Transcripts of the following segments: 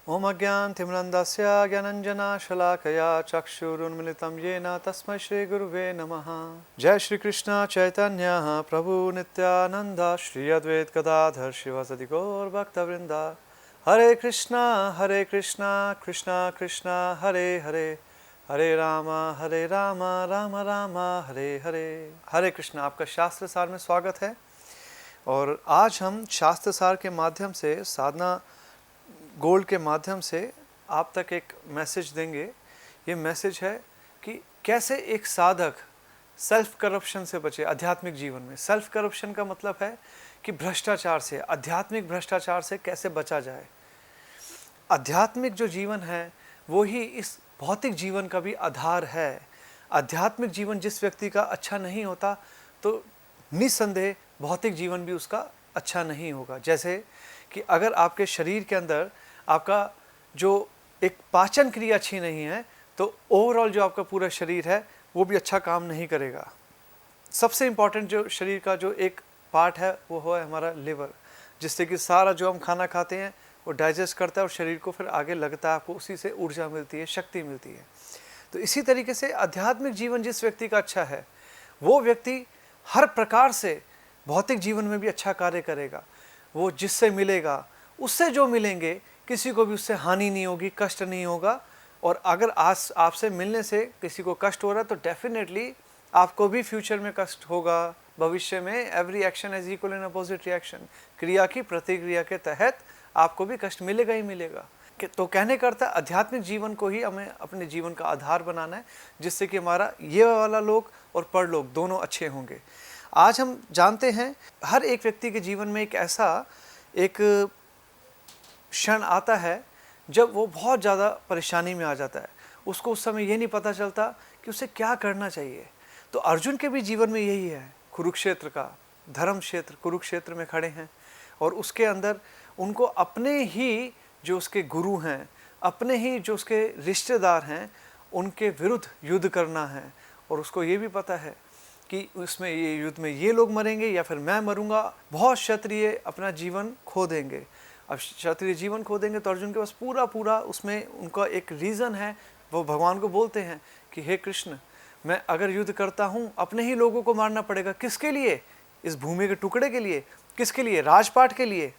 ओम अज्ञानतिमिरन्धस्य ज्ञानाञ्जनशलाकया चक्षुरुन्मिलितं येन तस्मै श्रीगुरुवे नमः। जय श्री कृष्ण चैतन्य प्रभु नित्यानंद श्री अद्वैत गदाधर शिवासादि गौर भक्तवृंद। हरे कृष्णा कृष्णा कृष्णा हरे हरे, हरे राम राम राम हरे हरे। हरे कृष्ण। आपका शास्त्र सार में स्वागत है। और आज हम शास्त्र सार के माध्यम से, साधना गोल्ड के माध्यम से आप तक एक मैसेज देंगे। ये मैसेज है कि कैसे एक साधक सेल्फ करप्शन से बचे आध्यात्मिक जीवन में। सेल्फ करप्शन का मतलब है कि भ्रष्टाचार से, आध्यात्मिक भ्रष्टाचार से कैसे बचा जाए। आध्यात्मिक जो जीवन है वो ही इस भौतिक जीवन का भी आधार है। आध्यात्मिक जीवन जिस व्यक्ति का अच्छा नहीं होता तो निस्संदेह भौतिक जीवन भी उसका अच्छा नहीं होगा। जैसे कि अगर आपके शरीर के अंदर आपका जो एक पाचन क्रिया अच्छी नहीं है तो ओवरऑल जो आपका पूरा शरीर है वो भी अच्छा काम नहीं करेगा। सबसे इम्पॉर्टेंट जो शरीर का जो एक पार्ट है वो है हमारा लिवर, जिससे कि सारा जो हम खाना खाते हैं वो डाइजेस्ट करता है और शरीर को फिर आगे लगता है, आपको उसी से ऊर्जा मिलती है, शक्ति मिलती है। तो इसी तरीके से आध्यात्मिक जीवन जिस व्यक्ति का अच्छा है वो व्यक्ति हर प्रकार से भौतिक जीवन में भी अच्छा कार्य करेगा। वो जिससे मिलेगा उससे जो मिलेंगे किसी को भी उससे हानि नहीं होगी, कष्ट नहीं होगा। और अगर आज आपसे मिलने से किसी को कष्ट हो रहा है तो डेफिनेटली आपको भी फ्यूचर में कष्ट होगा। भविष्य में every action is equal in opposite reaction, क्रिया की प्रतिक्रिया के तहत आपको भी कष्ट मिलेगा ही मिलेगा। तो कहने का अर्थ है आध्यात्मिक जीवन को ही हमें अपने जीवन का आधार बनाना है, जिससे कि हमारा ये वाला लोक और परलोक दोनों अच्छे होंगे। आज हम जानते हैं हर एक व्यक्ति के जीवन में एक ऐसा एक क्षण आता है जब वो बहुत ज़्यादा परेशानी में आ जाता है। उसको उस समय ये नहीं पता चलता कि उसे क्या करना चाहिए। तो अर्जुन के भी जीवन में यही है। कुरुक्षेत्र का धर्म क्षेत्र, कुरुक्षेत्र में खड़े हैं और उसके अंदर उनको अपने ही जो उसके गुरु हैं, अपने ही जो उसके रिश्तेदार हैं, उनके विरुद्ध युद्ध करना है। और उसको ये भी पता है कि उसमें ये युद्ध में ये लोग मरेंगे या फिर मैं मरूंगा। बहुत क्षत्रिय अपना जीवन खो देंगे। अब क्षत्रिय जीवन खो देंगे तो अर्जुन के पास पूरा उसमें उनका एक रीज़न है। वो भगवान को बोलते हैं कि हे कृष्ण, मैं अगर युद्ध करता हूँ अपने ही लोगों को मारना पड़ेगा। किसके लिए? इस भूमि के टुकड़े के लिए? किसके लिए? राजपाट के लिए?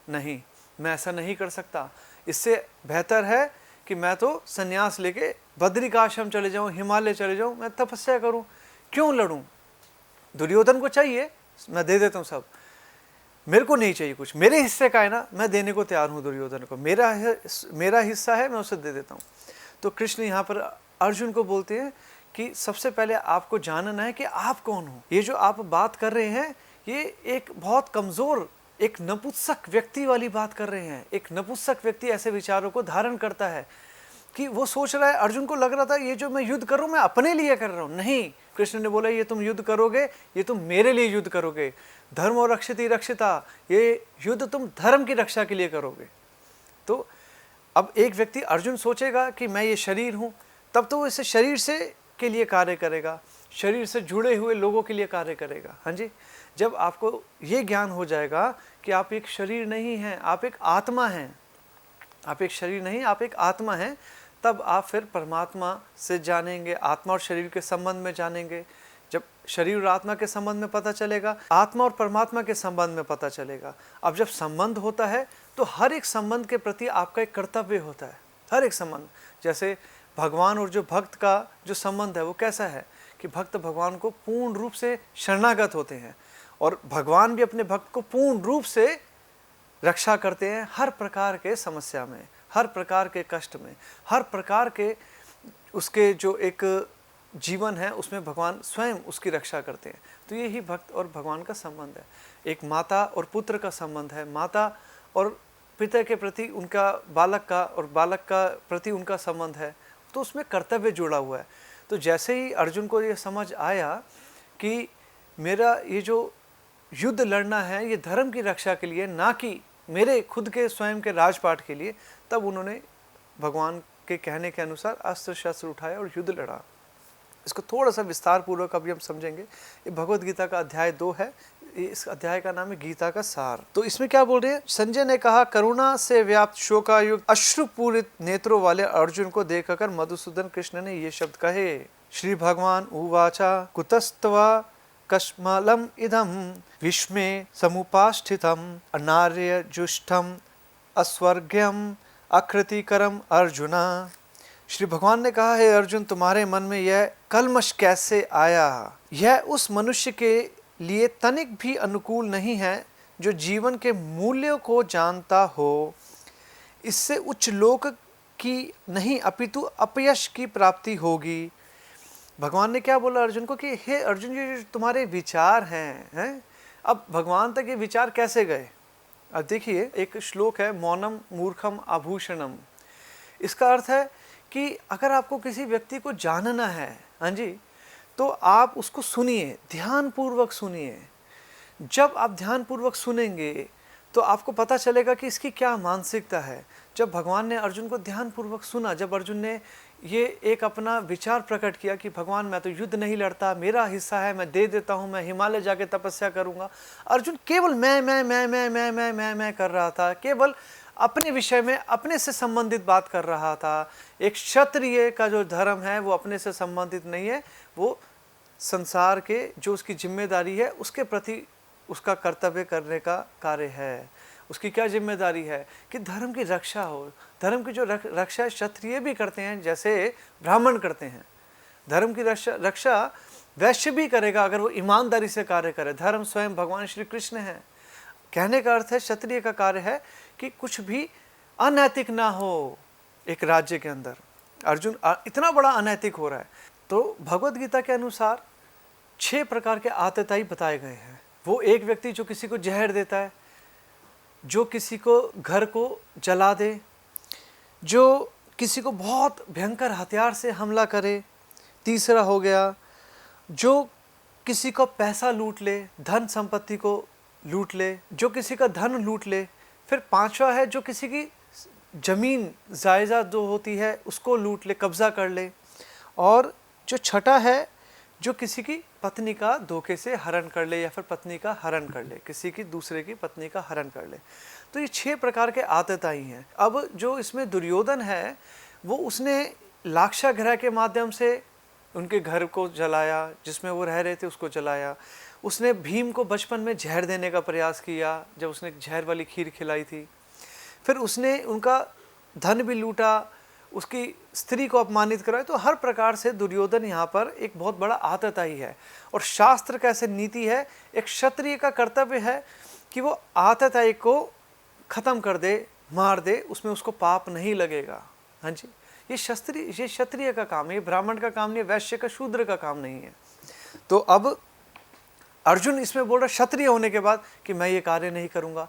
नहीं, मैं ऐसा नहीं कर सकता। इससे बेहतर है कि मैं तो संन्यास लेके बद्रिकाश्रम चले जाऊँ, हिमालय चले जाऊँ, मैं तपस्या करूँ। क्यों लड़ूँ? दुर्योधन को चाहिए, मैं दे देता हूँ सब। मेरे को नहीं चाहिए कुछ, मेरे हिस्से का है ना, मैं देने को तैयार हूँ दुर्योधन को। मेरा हिस्सा है, मैं उसे दे देता हूँ। तो कृष्ण यहाँ पर अर्जुन को बोलते हैं कि सबसे पहले आपको जानना है कि आप कौन हो। ये जो आप बात कर रहे हैं ये एक बहुत कमज़ोर, एक नपुंसक व्यक्ति वाली बात कर रहे हैं। एक नपुंसक व्यक्ति ऐसे विचारों को धारण करता है कि वो सोच रहा है, अर्जुन को लग रहा था ये जो मैं युद्ध कर रहा हूँ मैं अपने लिए कर रहा हूँ। नहीं, कृष्ण ने बोला ये तुम युद्ध करोगे, ये तुम मेरे लिए युद्ध करोगे। धर्म और रक्षिति रक्षिता, ये युद्ध तुम धर्म की रक्षा के लिए करोगे। तो अब एक व्यक्ति अर्जुन सोचेगा कि मैं ये शरीर हूँ, तब तो वो इसे शरीर से के लिए कार्य करेगा, शरीर से जुड़े हुए लोगों के लिए कार्य करेगा। हाँ जी, जब आपको ये ज्ञान हो जाएगा कि आप एक शरीर नहीं हैं, आप एक आत्मा हैं, आप एक शरीर नहीं, आप एक आत्मा हैं, तब आप फिर परमात्मा से जानेंगे, आत्मा और शरीर के संबंध में जानेंगे। जब शरीर और आत्मा के संबंध में पता चलेगा, आत्मा और परमात्मा के संबंध में पता चलेगा। अब जब संबंध होता है तो हर एक संबंध के प्रति आपका एक कर्तव्य होता है। हर एक संबंध, जैसे भगवान और जो भक्त का जो संबंध है वो कैसा है कि भक्त भगवान को पूर्ण रूप से शरणागत होते हैं और भगवान भी अपने भक्त को पूर्ण रूप से रक्षा करते हैं। हर प्रकार के समस्या में, हर प्रकार के कष्ट में, हर प्रकार के उसके जो एक जीवन है उसमें भगवान स्वयं उसकी रक्षा करते हैं। तो यही भक्त और भगवान का संबंध है। एक माता और पुत्र का संबंध है, माता और पिता के प्रति उनका बालक का और बालक का प्रति उनका संबंध है। तो उसमें कर्तव्य जुड़ा हुआ है। तो जैसे ही अर्जुन को ये समझ आया कि मेरा ये जो युद्ध लड़ना है ये धर्म की रक्षा के लिए, ना कि मेरे खुद के स्वयं के राजपाट के लिए, तब उन्होंने भगवान के कहने के अनुसार अस्त्र शस्त्र उठाया और युद्ध लड़ा। इसको थोड़ा सा विस्तार पूर्वक अभी हम समझेंगे। ये भगवद गीता का अध्याय 2 है, इस अध्याय का नाम है गीता का सार। तो इसमें क्या बोल रहे हैं, संजय ने कहा, करुणा से व्याप्त शोकायुक्त अश्रुपूरित नेत्रों वाले अर्जुन को देखकर मधुसूदन कृष्ण ने ये शब्द कहे। श्री भगवान उवाचा कुतस्तवा कश्मलम इदम विस्मे समुपास्थितम अनार्यजुष्टम अस्वर्ग्यम अकृतिकरम अर्जुना। श्री भगवान ने कहा, है अर्जुन, तुम्हारे मन में यह कलमश कैसे आया? यह उस मनुष्य के लिए तनिक भी अनुकूल नहीं है जो जीवन के मूल्यों को जानता हो। इससे उच्च लोक की नहीं अपितु अपयश की प्राप्ति होगी। भगवान ने क्या बोला अर्जुन को कि हे अर्जुन, ये तुम्हारे विचार हैं, अब भगवान तक ये विचार कैसे गए? अब देखिए, एक श्लोक है, मौनम मूर्खम आभूषणम। इसका अर्थ है कि अगर आपको किसी व्यक्ति को जानना है, हाँ जी, तो आप उसको सुनिए, ध्यानपूर्वक सुनिए। जब आप ध्यानपूर्वक सुनेंगे तो आपको पता चलेगा कि इसकी क्या मानसिकता है। जब भगवान ने अर्जुन को ध्यानपूर्वक सुना, जब अर्जुन ने ये एक अपना विचार प्रकट किया कि भगवान मैं तो युद्ध नहीं लड़ता, मेरा हिस्सा है, मैं दे देता हूँ, मैं हिमालय जाके तपस्या करूँगा। अर्जुन केवल मैं कर रहा था, केवल अपने विषय में अपने से संबंधित बात कर रहा था। एक क्षत्रिय का जो धर्म है वो अपने से संबंधित नहीं है, वो संसार के जो उसकी जिम्मेदारी है उसके प्रति उसका कर्तव्य करने का कार्य है। उसकी क्या जिम्मेदारी है कि धर्म की रक्षा हो। धर्म की जो रक्षा क्षत्रिय भी करते हैं, जैसे ब्राह्मण करते हैं। धर्म की रक्षा वैश्य भी करेगा अगर वो ईमानदारी से कार्य करे। धर्म स्वयं भगवान श्री कृष्ण है। कहने का अर्थ है क्षत्रिय का कार्य है कि कुछ भी अनैतिक ना हो एक राज्य के अंदर। अर्जुन इतना बड़ा अनैतिक हो रहा है। तो भगवत गीता के अनुसार 6 प्रकार के आतताई बताए गए हैं। वो एक व्यक्ति जो किसी को जहर देता है, जो किसी को घर को जला दे, जो किसी को बहुत भयंकर हथियार से हमला करे। तीसरा हो गया जो किसी को पैसा लूट ले, धन संपत्ति को लूट ले, जो किसी का धन लूट ले। फिर 5वां है जो किसी की जमीन जायदाद जो होती है उसको लूट ले, कब्जा कर ले। और जो 6वां है जो किसी की पत्नी का धोखे से हरण कर ले या फिर पत्नी का हरण कर ले, किसी की दूसरे की पत्नी का हरण कर ले। तो ये 6 प्रकार के आतताई हैं। अब जो इसमें दुर्योधन है वो उसने लाक्षागृह के माध्यम से उनके घर को जलाया, जिसमें वो रह रहे थे उसको जलाया। उसने भीम को बचपन में जहर देने का प्रयास किया जब उसने जहर वाली खीर खिलाई थी। फिर उसने उनका धन भी लूटा, उसकी स्त्री को अपमानित कराया। तो हर प्रकार से दुर्योधन यहाँ पर एक बहुत बड़ा आतताई है। और शास्त्र का ऐसे नीति है, एक क्षत्रिय का कर्तव्य है कि वो आतताई को खत्म कर दे, मार दे, उसमें उसको पाप नहीं लगेगा। हाँ जी, ये क्षत्रिय का काम है, ये ब्राह्मण का काम नहीं है, वैश्य का, शूद्र का काम नहीं है। तो अब अर्जुन इसमें बोल रहा क्षत्रिय होने के बाद कि मैं ये कार्य नहीं करूँगा।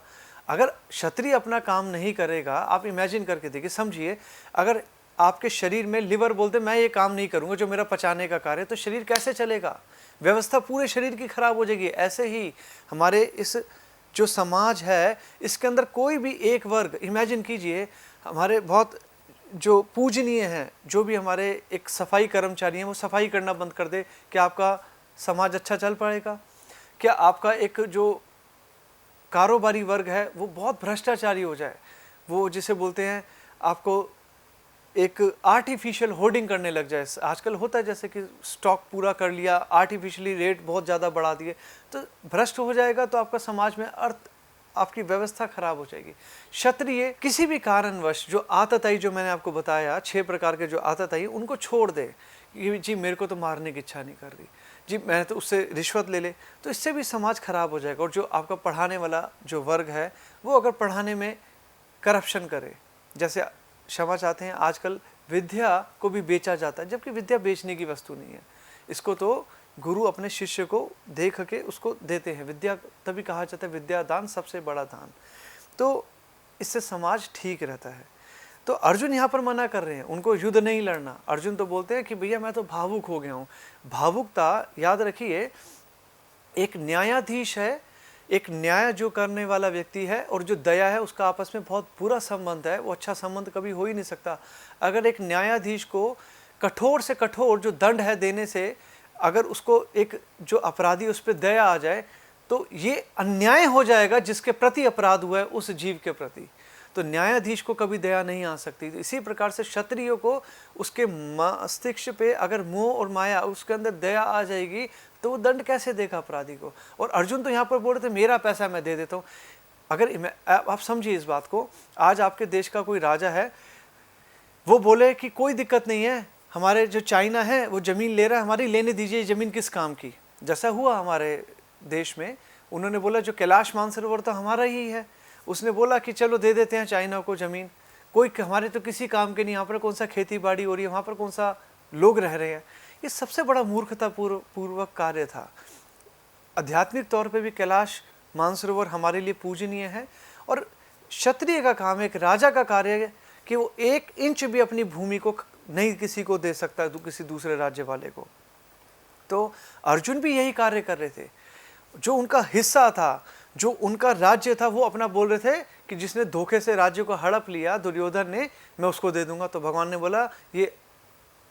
अगर क्षत्रिय अपना काम नहीं करेगा, आप इमेजिन करके देखिए, समझिए, अगर आपके शरीर में लिवर बोलते मैं ये काम नहीं करूँगा जो मेरा पचाने का कार्य है, तो शरीर कैसे चलेगा? व्यवस्था पूरे शरीर की खराब हो जाएगी। ऐसे ही हमारे इस जो समाज है इसके अंदर कोई भी एक वर्ग, इमेजिन कीजिए, हमारे बहुत जो पूजनीय हैं, जो भी हमारे एक सफाई कर्मचारी हैं, वो सफाई करना बंद कर दे, क्या आपका समाज अच्छा चल पाएगा? क्या आपका एक जो कारोबारी वर्ग है वो बहुत भ्रष्टाचारी हो जाए, वो जिसे बोलते हैं आपको एक आर्टिफिशियल होर्डिंग करने लग जाए। आजकल होता है जैसे कि स्टॉक पूरा कर लिया, आर्टिफिशियली रेट बहुत ज़्यादा बढ़ा दिए, तो भ्रष्ट हो जाएगा। तो आपका समाज में अर्थ, आपकी व्यवस्था खराब हो जाएगी। क्षत्रिय किसी भी कारणवश जो आतताई जो मैंने आपको बताया 6 प्रकार के जो आतताई, उनको छोड़ दे कि जी मेरे को तो मारने की इच्छा नहीं कर रही, जी मैंने तो उससे रिश्वत ले ले, तो इससे भी समाज खराब हो जाएगा। और जो आपका पढ़ाने वाला जो वर्ग है वो अगर पढ़ाने में करप्शन करे, जैसे क्षमा चाहते हैं, आजकल विद्या को भी बेचा जाता है, जबकि विद्या बेचने की वस्तु नहीं है। इसको तो गुरु अपने शिष्य को देख के उसको देते हैं। विद्या तभी कहा जाता है विद्या दान सबसे बड़ा दान। तो इससे समाज ठीक रहता है। तो अर्जुन यहाँ पर मना कर रहे हैं, उनको युद्ध नहीं लड़ना। अर्जुन तो बोलते हैं कि भैया मैं तो भावुक हो गया हूँ। भावुकता, याद रखिए, एक न्यायाधीश है, एक न्याय जो करने वाला व्यक्ति है, और जो दया है उसका आपस में बहुत बुरा संबंध है। वो अच्छा संबंध कभी हो ही नहीं सकता। अगर एक न्यायाधीश को कठोर से कठोर जो दंड है देने से, अगर उसको एक जो अपराधी उस पर दया आ जाए, तो ये अन्याय हो जाएगा जिसके प्रति अपराध हुआ है उस जीव के प्रति। तो न्यायाधीश को कभी दया नहीं आ सकती। तो इसी प्रकार से क्षत्रियो को उसके मस्तिष्क पे अगर मोह और माया, उसके अंदर दया आ जाएगी तो वो दंड कैसे देगा अपराधी को। और अर्जुन तो यहाँ पर बोल रहे थे मेरा पैसा मैं दे देता हूँ। अगर आप समझिए इस बात को, आज आपके देश का कोई राजा है, वो बोले कि कोई दिक्कत नहीं है, हमारे जो चाइना है वो ज़मीन ले रहा है, हमारी लेने दीजिए, ज़मीन किस काम की। जैसा हुआ हमारे देश में, उन्होंने बोला जो कैलाश मानसरोवर तो हमारा ही है, उसने बोला कि चलो दे देते हैं चाइना को ज़मीन, कोई हमारे तो किसी काम के नहीं, यहाँ पर कौन सा खेती बाड़ी हो रही है, वहाँ पर कौन सा लोग रह रहे हैं। ये सबसे बड़ा मूर्खता पूर्वक कार्य था। आध्यात्मिक तौर पे भी कैलाश मानसरोवर हमारे लिए पूजनीय है। और क्षत्रिय का काम है, एक राजा का कार्य है कि वो 1 इंच भी अपनी भूमि को नहीं किसी को दे सकता, तो किसी दूसरे राज्य वाले को। तो अर्जुन भी यही कार्य कर रहे थे। जो उनका हिस्सा था, जो उनका राज्य था, वो अपना बोल रहे थे कि जिसने धोखे से राज्य को हड़प लिया दुर्योधन ने, मैं उसको दे दूंगा। तो भगवान ने बोला ये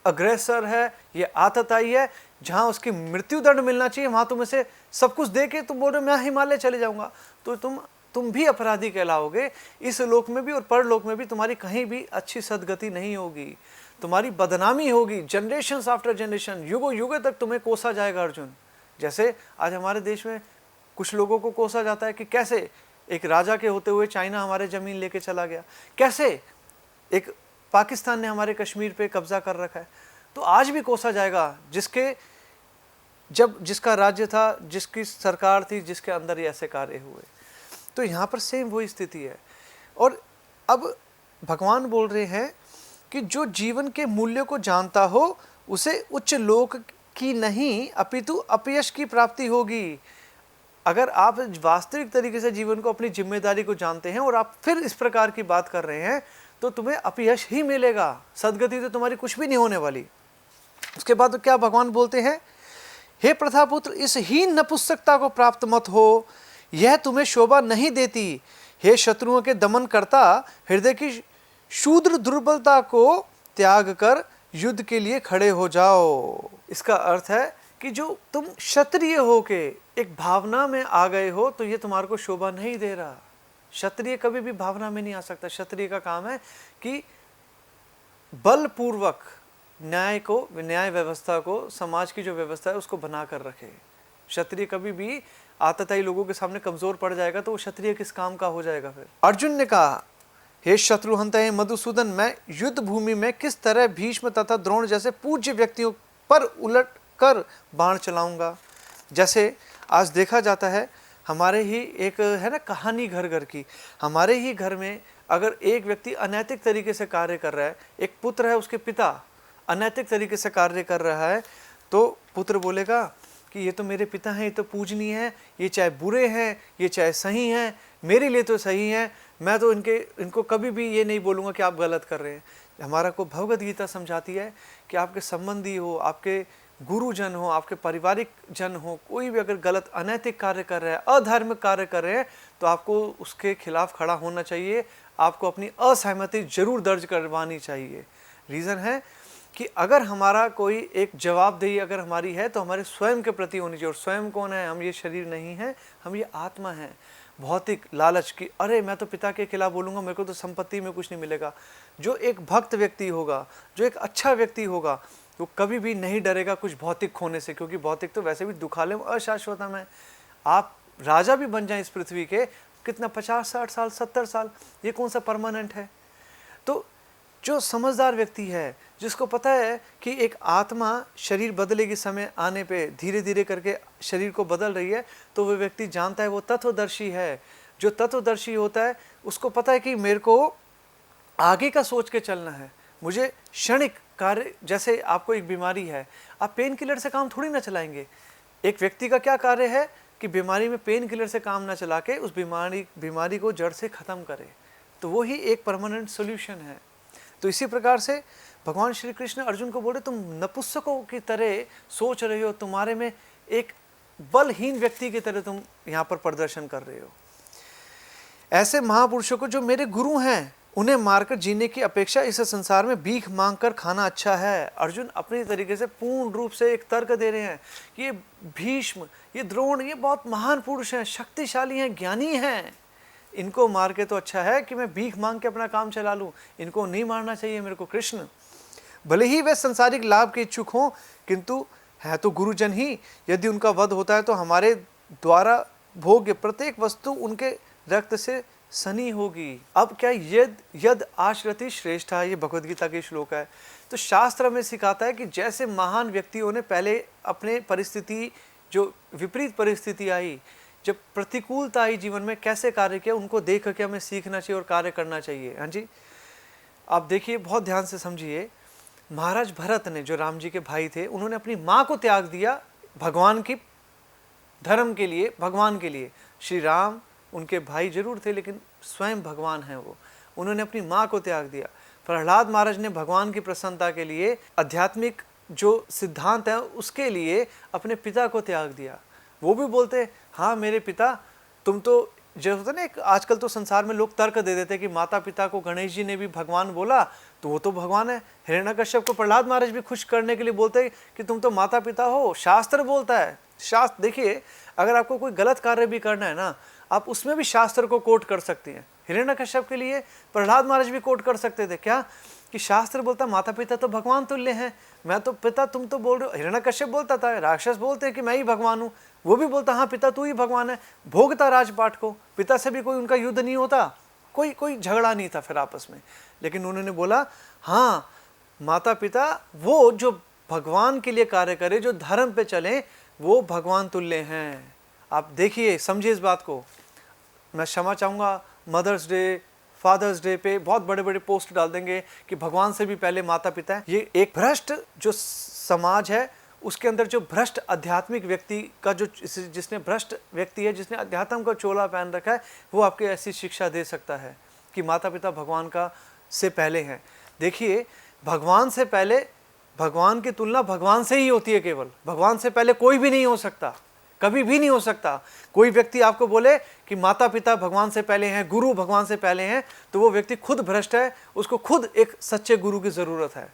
अग्रेसर है, ये आतताई है, जहां उसकी मृत्यु दंड मिलना चाहिए वहां तुम इसे सब कुछ दे के तुम बोल रहे हो मैं हिमालय चले जाऊंगा, तो तुम भी अपराधी कहलाओगे। इस लोक में भी और परलोक में भी तुम्हारी कहीं भी अच्छी सदगति नहीं होगी, तुम्हारी बदनामी होगी। जनरेशन आफ्टर जनरेशन, युगों युगों तक तुम्हें कोसा जाएगा अर्जुन। जैसे आज हमारे देश में कुछ लोगों को कोसा जाता है कि कैसे एक राजा के होते हुए चाइना हमारे ज़मीन लेके चला गया, कैसे एक पाकिस्तान ने हमारे कश्मीर पे कब्जा कर रखा है। तो आज भी कोसा जाएगा जिसका राज्य था, जिसकी सरकार थी, जिसके अंदर ये ऐसे कार्य हुए। तो यहाँ पर सेम वही स्थिति है। और अब भगवान बोल रहे हैं कि जो जीवन के मूल्य को जानता हो उसे उच्च लोक की नहीं अपितु अपयश की प्राप्ति होगी। अगर आप वास्तविक तरीके से जीवन को, अपनी जिम्मेदारी को जानते हैं और आप फिर इस प्रकार की बात कर रहे हैं तो तुम्हें अपयश ही मिलेगा, सदगति तो तुम्हारी कुछ भी नहीं होने वाली। उसके बाद तो क्या भगवान बोलते हैं, हे प्रथापुत्र इस हीन नपुंसकता को प्राप्त मत हो, यह तुम्हें शोभा नहीं देती। हे शत्रुओं के दमन करता, हृदय की शूद्र दुर्बलता को त्याग कर युद्ध के लिए खड़े हो जाओ। इसका अर्थ है कि जो तुम क्षत्रिय हो के एक भावना में आ गए हो तो ये तुम्हारे को शोभा नहीं दे रहा। क्षत्रिय कभी भी भावना में नहीं आ सकता। क्षत्रिय का काम है कि बलपूर्वक न्याय व्यवस्था को, समाज की जो व्यवस्था है उसको बना कर रखे। क्षत्रिय कभी भी आतताई लोगों के सामने कमजोर पड़ जाएगा तो वो क्षत्रिय किस काम का हो जाएगा फिर। अर्जुन ने कहा, हे शत्रुहंत हे मधुसूदन, मैं युद्ध भूमि में किस तरह भीष्म तथा द्रोण जैसे पूज्य व्यक्तियों पर उलट कर बाण चलाऊंगा। जैसे आज देखा जाता है, हमारे ही एक है ना कहानी घर घर की, हमारे ही घर में अगर एक व्यक्ति अनैतिक तरीके से कार्य कर रहा है, एक पुत्र है, उसके पिता अनैतिक तरीके से कार्य कर रहा है, तो पुत्र बोलेगा कि ये तो मेरे पिता हैं, ये तो पूजनीय है, ये चाहे बुरे हैं, ये चाहे सही हैं, मेरे लिए तो सही हैं, मैं तो इनको कभी भी ये नहीं बोलूँगा कि आप गलत कर रहे हैं। हमारा को भगवद गीता समझाती है कि आपके संबंधी हो, आपके गुरुजन हो, आपके पारिवारिक जन हो, कोई भी अगर गलत अनैतिक कार्य कर रहा है, अधार्मिक कार्य कर रहे हैं, तो आपको उसके खिलाफ खड़ा होना चाहिए, आपको अपनी असहमति जरूर दर्ज करवानी चाहिए। रीज़न है कि अगर हमारा कोई एक जवाबदेही अगर हमारी है तो हमारे स्वयं के प्रति होनी चाहिए। और स्वयं कौन है? हम ये शरीर नहीं है, हम ये आत्मा है। भौतिक लालच की, अरे मैं तो पिता के खिलाफ बोलूँगा, मेरे को तो संपत्ति में कुछ नहीं मिलेगा। जो एक भक्त व्यक्ति होगा, जो एक अच्छा व्यक्ति होगा, वो कभी भी नहीं डरेगा कुछ भौतिक खोने से, क्योंकि भौतिक तो वैसे भी दुखालय अशाश्वतम है। आप राजा भी बन जाएं इस पृथ्वी के, कितना 50-60 साल 70 साल, ये कौन सा परमानेंट है। तो जो समझदार व्यक्ति है, जिसको पता है कि एक आत्मा शरीर बदलेगी, समय आने पे धीरे धीरे करके शरीर को बदल रही है, तो वो व्यक्ति जानता है, वो तत्वदर्शी है। जो तत्वदर्शी होता है उसको पता है कि मेरे को आगे का सोच के चलना है, मुझे क्षणिक कार्य, जैसे आपको एक बीमारी है, आप पेन किलर से काम थोड़ी ना चलाएंगे। एक व्यक्ति का क्या कार्य है कि बीमारी में पेन किलर से काम ना चला के उस बीमारी को जड़ से ख़त्म करे, तो वो ही एक परमानेंट सोल्यूशन है। तो इसी प्रकार से भगवान श्री कृष्ण अर्जुन को बोले, तुम नपुंसकों की तरह सोच रहे हो, तुम्हारे में एक बलहीन व्यक्ति की तरह तुम यहाँ पर प्रदर्शन कर रहे हो। ऐसे महापुरुषों को जो मेरे गुरु हैं उन्हें मारकर जीने की अपेक्षा इस संसार में भीख मांगकर खाना अच्छा है। अर्जुन अपनी तरीके से पूर्ण रूप से एक तर्क दे रहे हैं कि ये भीष्म, ये द्रोण, ये बहुत महान पुरुष हैं, शक्तिशाली हैं, ज्ञानी हैं, इनको मार के तो अच्छा है कि मैं भीख मांग के अपना काम चला लूँ। इनको नहीं मारना चाहिए मेरे को। कृष्ण भले ही वे संसारिक लाभ के इच्छुक हों, किंतु है तो गुरुजन ही। यदि उनका वध होता है तो हमारे द्वारा भोग्य प्रत्येक वस्तु उनके रक्त से सनी होगी। अब क्या यद यद आश्रति श्रेष्ठा, ये भगवद गीता के श्लोक है। तो शास्त्र में सिखाता है कि जैसे महान व्यक्तियों ने पहले अपने परिस्थिति, जो विपरीत परिस्थिति आई, जब प्रतिकूलता आई जीवन में, कैसे कार्य किया, उनको देख के हमें सीखना चाहिए और कार्य करना चाहिए। हाँ जी, आप देखिए, बहुत ध्यान से समझिए। महाराज भरत ने, जो राम जी के भाई थे, उन्होंने अपनी माँ को त्याग दिया भगवान की धर्म के लिए, भगवान के लिए। श्री राम उनके भाई जरूर थे लेकिन स्वयं भगवान हैं वो। उन्होंने अपनी माँ को त्याग दिया। प्रहलाद महाराज ने भगवान की प्रसन्नता के लिए, आध्यात्मिक जो सिद्धांत है उसके लिए अपने पिता को त्याग दिया। वो भी बोलते, हाँ मेरे पिता, तुम तो, जो होता है ना, एक आजकल तो संसार में लोग तर्क दे देते कि माता पिता को गणेश जी ने भी भगवान बोला तो वो तो भगवान है। हिरण्यकश्यप को प्रहलाद महाराज भी खुश करने के लिए बोलते कि तुम तो माता पिता हो। शास्त्र बोलता है, शास्त्र देखिए, अगर आपको कोई गलत कार्य भी करना है ना, आप उसमें भी शास्त्र को कोट कर सकते हैं। हिरण्यकश्यप के लिए प्रहलाद महाराज भी कोट कर सकते थे, क्या कि शास्त्र बोलता माता पिता तो भगवान तुल्य हैं, मैं तो पिता, तुम तो बोल रहे हो। हिरण्यकश्यप बोलता था, राक्षस बोलते हैं कि मैं ही भगवान हूँ, वो भी बोलता हाँ पिता तू ही भगवान है, भोगता राजपाट को। पिता से भी कोई उनका युद्ध नहीं होता, कोई झगड़ा नहीं था फिर आपस में। लेकिन उन्होंने बोला हाँ माता पिता वो जो भगवान के लिए कार्य करे, जो धर्म पे चले, वो भगवान तुल्य हैं। आप देखिए, समझिए इस बात को। मैं क्षमा चाहूँगा, मदर्स डे, फादर्स डे पे बहुत बड़े बड़े पोस्ट डाल देंगे कि भगवान से भी पहले माता पिता है। ये एक भ्रष्ट जो समाज है, उसके अंदर जो भ्रष्ट आध्यात्मिक व्यक्ति का, जो जिसने भ्रष्ट व्यक्ति है, जिसने अध्यात्म का चोला पहन रखा है, वो आपके ऐसी शिक्षा दे सकता है कि माता पिता भगवान का से पहले हैं। देखिए, भगवान से पहले, भगवान की तुलना भगवान से ही होती है। केवल भगवान से पहले कोई भी नहीं हो सकता, कभी भी नहीं हो सकता। कोई व्यक्ति आपको बोले कि माता पिता भगवान से पहले हैं, गुरु भगवान से पहले हैं, तो वो व्यक्ति खुद भ्रष्ट है, उसको खुद एक सच्चे गुरु की जरूरत है।